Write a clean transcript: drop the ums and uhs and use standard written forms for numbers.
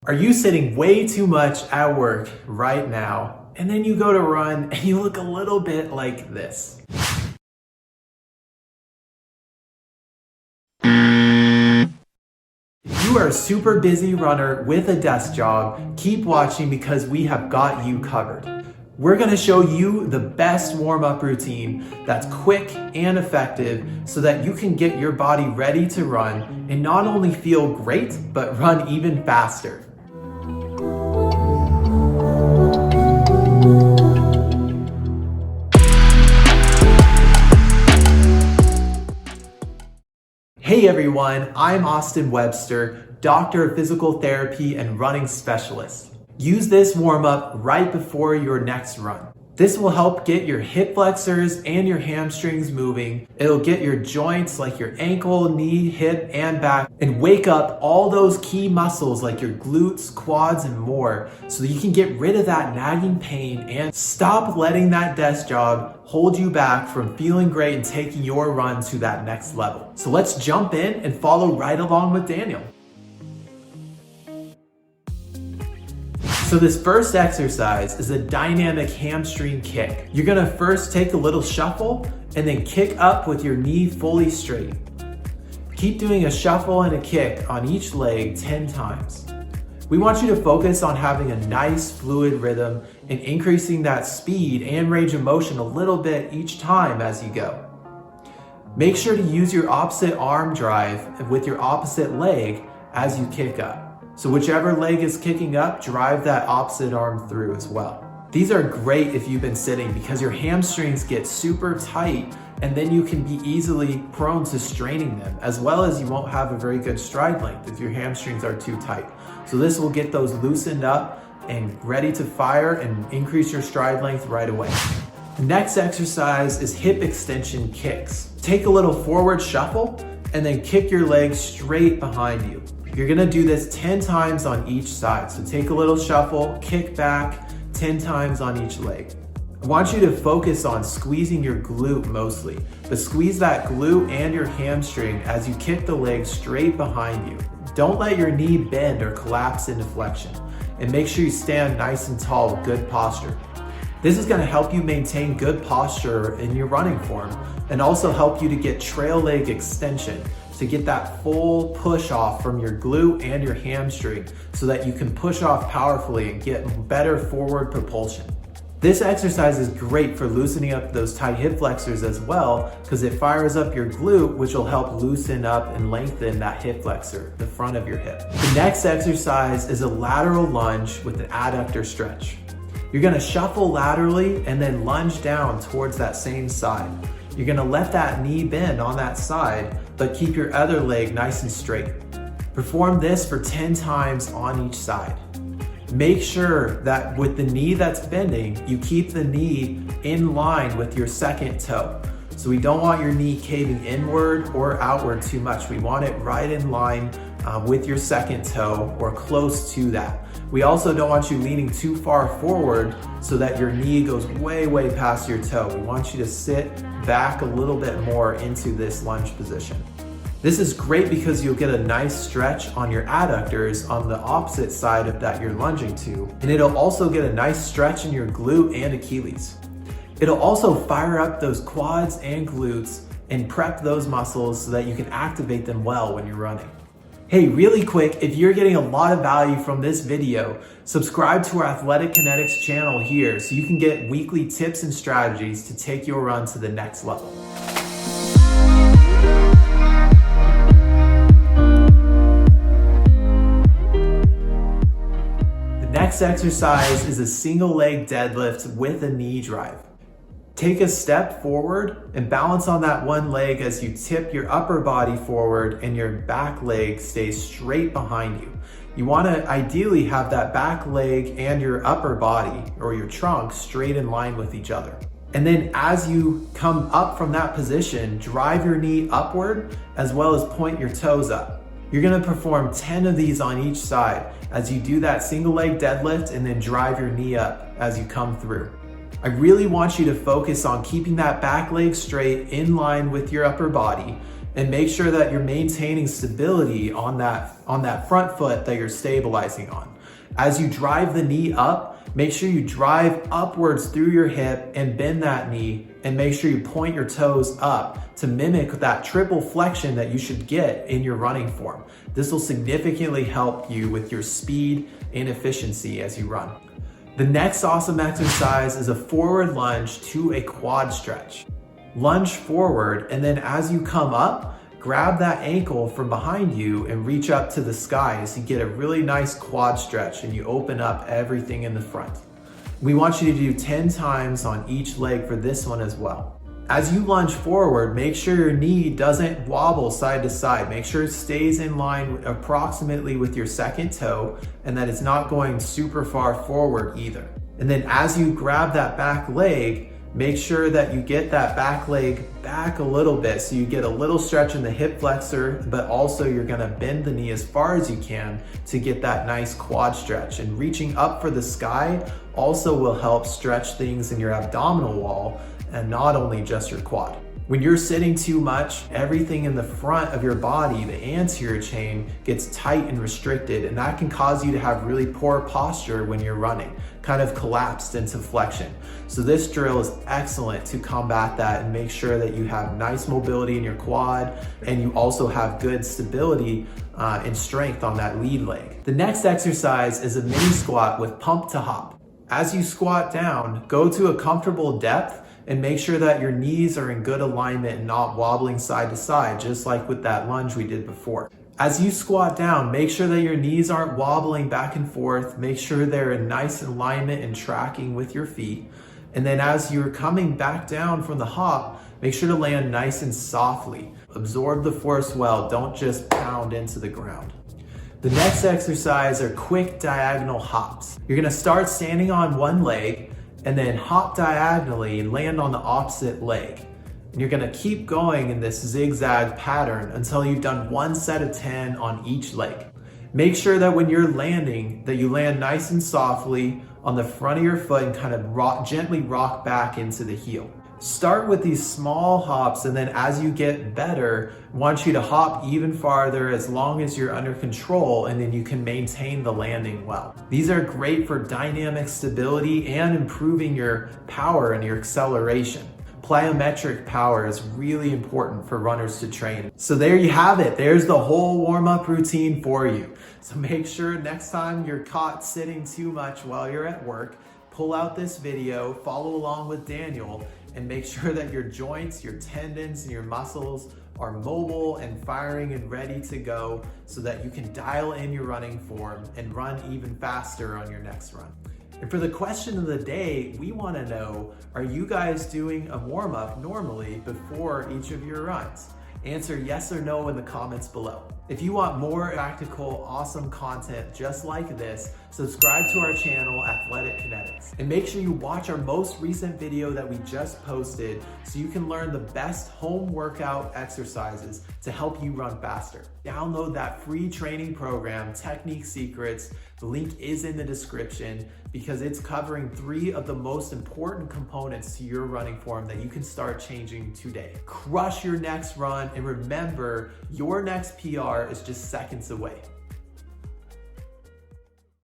Are you sitting way too much at work right now, and then you go to run and you look a little bit like this? If you are a super busy runner with a desk job, keep watching because we have got you covered. We're gonna show you the best warm-up routine that's quick and effective so that you can get your body ready to run and not only feel great, but run even faster. Hey everyone, I'm Austin Webster, Doctor of Physical Therapy and Running Specialist. Use this warm-up right before your next run. This will help get your hip flexors and your hamstrings moving. It'll get your joints like your ankle, knee, hip, and back, and wake up all those key muscles like your glutes, quads, and more so that you can get rid of that nagging pain and stop letting that desk job hold you back from feeling great and taking your run to that next level. So let's jump in and follow right along with Daniel. So this first exercise is a dynamic hamstring kick. You're gonna first take a little shuffle and then kick up with your knee fully straight. Keep doing a shuffle and a kick on each leg 10 times. We want you to focus on having a nice fluid rhythm and increasing that speed and range of motion a little bit each time as you go. Make sure to use your opposite arm drive with your opposite leg as you kick up. So whichever leg is kicking up, drive that opposite arm through as well. These are great if you've been sitting because your hamstrings get super tight and then you can be easily prone to straining them, as well as you won't have a very good stride length if your hamstrings are too tight. So this will get those loosened up and ready to fire and increase your stride length right away. The next exercise is hip extension kicks. Take a little forward shuffle and then kick your legs straight behind you. You're gonna do this 10 times on each side. So take a little shuffle, kick back 10 times on each leg. I want you to focus on squeezing your glute mostly, but squeeze that glute and your hamstring as you kick the leg straight behind you. Don't let your knee bend or collapse into flexion, and make sure you stand nice and tall with good posture. This is gonna help you maintain good posture in your running form and also help you to get trail leg extension, to get that full push off from your glute and your hamstring so that you can push off powerfully and get better forward propulsion. This exercise is great for loosening up those tight hip flexors as well because it fires up your glute, which will help loosen up and lengthen that hip flexor, the front of your hip. The next exercise is a lateral lunge with an adductor stretch. You're gonna shuffle laterally and then lunge down towards that same side. You're gonna let that knee bend on that side, but keep your other leg nice and straight. Perform this for 10 times on each side. Make sure that with the knee that's bending, you keep the knee in line with your second toe. So we don't want your knee caving inward or outward too much. We want it right in line with your second toe or close to that. We also don't want you leaning too far forward so that your knee goes way, way past your toe. We want you to sit back a little bit more into this lunge position. This is great because you'll get a nice stretch on your adductors on the opposite side of that you're lunging to, and it'll also get a nice stretch in your glute and Achilles. It'll also fire up those quads and glutes and prep those muscles so that you can activate them well when you're running. Hey, really quick, if you're getting a lot of value from this video, subscribe to our Athletic Kinetics channel here so you can get weekly tips and strategies to take your run to the next level. The next exercise is a single leg deadlift with a knee drive. Take a step forward and balance on that one leg as you tip your upper body forward and your back leg stays straight behind you. You want to ideally have that back leg and your upper body or your trunk straight in line with each other. And then as you come up from that position, drive your knee upward as well as point your toes up. You're going to perform 10 of these on each side as you do that single leg deadlift and then drive your knee up as you come through. I really want you to focus on keeping that back leg straight in line with your upper body And make sure that you're maintaining stability on that front foot that you're stabilizing on. As you drive the knee up, make sure you drive upwards through your hip and bend that knee, and make sure you point your toes up to mimic that triple flexion that you should get in your running form. This will significantly help you with your speed and efficiency as you run. The next awesome exercise is a forward lunge to a quad stretch. Lunge forward, and then as you come up, grab that ankle from behind you and reach up to the sky so you get a really nice quad stretch and you open up everything in the front. We want you to do 10 times on each leg for this one as well. As you lunge forward, make sure your knee doesn't wobble side to side. Make sure it stays in line approximately with your second toe and that it's not going super far forward either. And then as you grab that back leg, make sure that you get that back leg back a little bit so you get a little stretch in the hip flexor, but also you're gonna bend the knee as far as you can to get that nice quad stretch. And reaching up for the sky also will help stretch things in your abdominal wall and not only just your quad. When you're sitting too much, everything in the front of your body, the anterior chain, gets tight and restricted, and that can cause you to have really poor posture when you're running, kind of collapsed into flexion. So this drill is excellent to combat that and make sure that you have nice mobility in your quad and you also have good stability and strength on that lead leg. The next exercise is a mini squat with pump to hop. As you squat down, go to a comfortable depth and make sure that your knees are in good alignment and not wobbling side to side, just like with that lunge we did before. As you squat down, make sure that your knees aren't wobbling back and forth. Make sure they're in nice alignment and tracking with your feet. And then as you're coming back down from the hop, make sure to land nice and softly. Absorb the force well, don't just pound into the ground. The next exercise are quick diagonal hops. You're gonna start standing on one leg and then hop diagonally and land on the opposite leg. And you're gonna keep going in this zigzag pattern until you've done 1 set of 10 on each leg. Make sure that when you're landing, that you land nice and softly on the front of your foot and kind of gently rock back into the heel. Start with these small hops, and then as you get better, I want you to hop even farther as long as you're under control, and then you can maintain the landing well. These are great for dynamic stability and improving your power and your acceleration. Plyometric power is really important for runners to train. So there you have it. There's the whole warm-up routine for you. So make sure next time you're caught sitting too much while you're at work, pull out this video, follow along with Daniel, and make sure that your joints, your tendons, and your muscles are mobile and firing and ready to go so that you can dial in your running form and run even faster on your next run. And for the question of the day, we want to know, are you guys doing a warm-up normally before each of your runs? Answer yes or no in the comments below. If you want more practical, awesome content just like this, subscribe to our channel, Athletic Kinetics. And make sure you watch our most recent video that we just posted so you can learn the best home workout exercises to help you run faster. Download that free training program, Technique Secrets. The link is in the description because it's covering 3 of the most important components to your running form that you can start changing today. Crush your next run, and remember, your next PR is just seconds away.